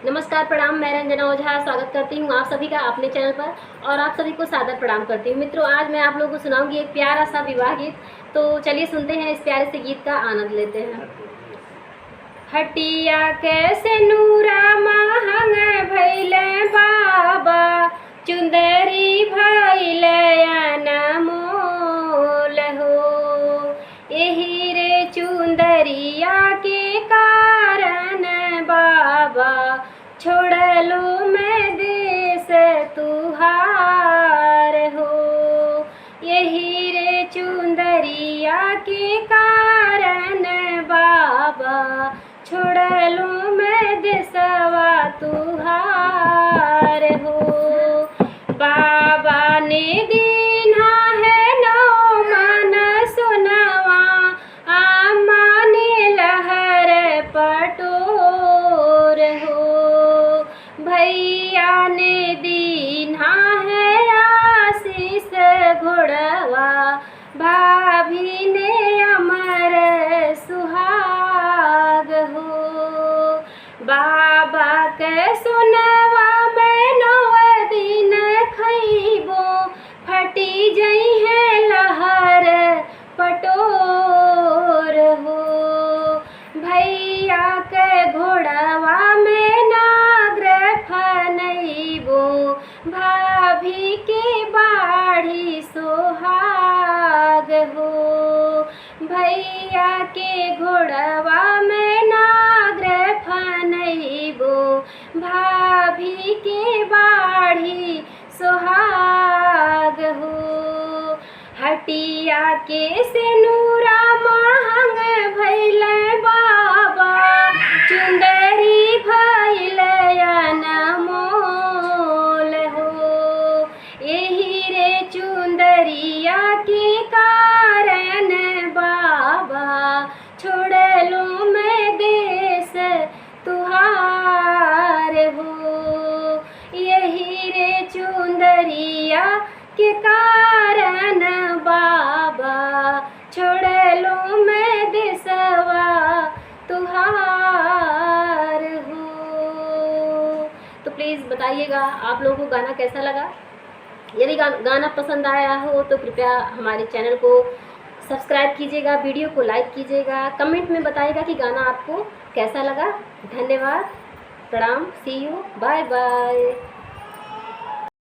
नमस्कार, प्रणाम। मैं रंजना ओझा स्वागत करती हूँ आप सभी का अपने चैनल पर और आप सभी को सादर प्रणाम करती हूँ। मित्रों, आज मैं आप लोगों को सुनाऊंगी एक प्यारा सा विवाह गीत। तो चलिए सुनते हैं, इस प्यारे से गीत का आनंद लेते हैं। हटिया कैसे नूरा महंग भैले बाबा, चुंदरी भैले अनमोल हो। यही रे चुंदरिया के कारण बाबा, छोड़ लो मैं देश तुहार हो। यही रे चुंदरिया के कारण बाबा, छोड़ लो मैं देशवा तुहार हो। बाबा ने दीना है नौ मन सुनवा, आमा ने लहर पटोर हो। भैया ने दीना है आशीष घोड़वा, भाभी ने अमर सुहाग हो। बाबा के सुनवा में 9 दिन खइबो, फटी जई है लहर पटोर हो। भैया के घोड़वा में नागर फनइबो, भाभी के बाढ़ी सोहाग हो। भैया के घोड़वा में नागर फनइबो, भाभी के बाढ़ी सोहाग हो। हटिया के सिनुरा महंग भैले बाबा, चुंदरी भैले अनमोल हो। यही रे चुंदरिया के कारण बाबा, छोड़ लो मैं देश तुहार हो। यही रे चुंदरिया के कारण बाबा, छोड़ लो मैं देशवा तुहार हो। तो प्लीज़ बताइएगा आप लोगों को गाना कैसा लगा। यदि गाना पसंद आया हो तो कृपया हमारे चैनल को सब्सक्राइब कीजिएगा, वीडियो को लाइक कीजिएगा, कमेंट में बताइएगा कि गाना आपको कैसा लगा। धन्यवाद, प्रणाम, सी यू, बाय बाय।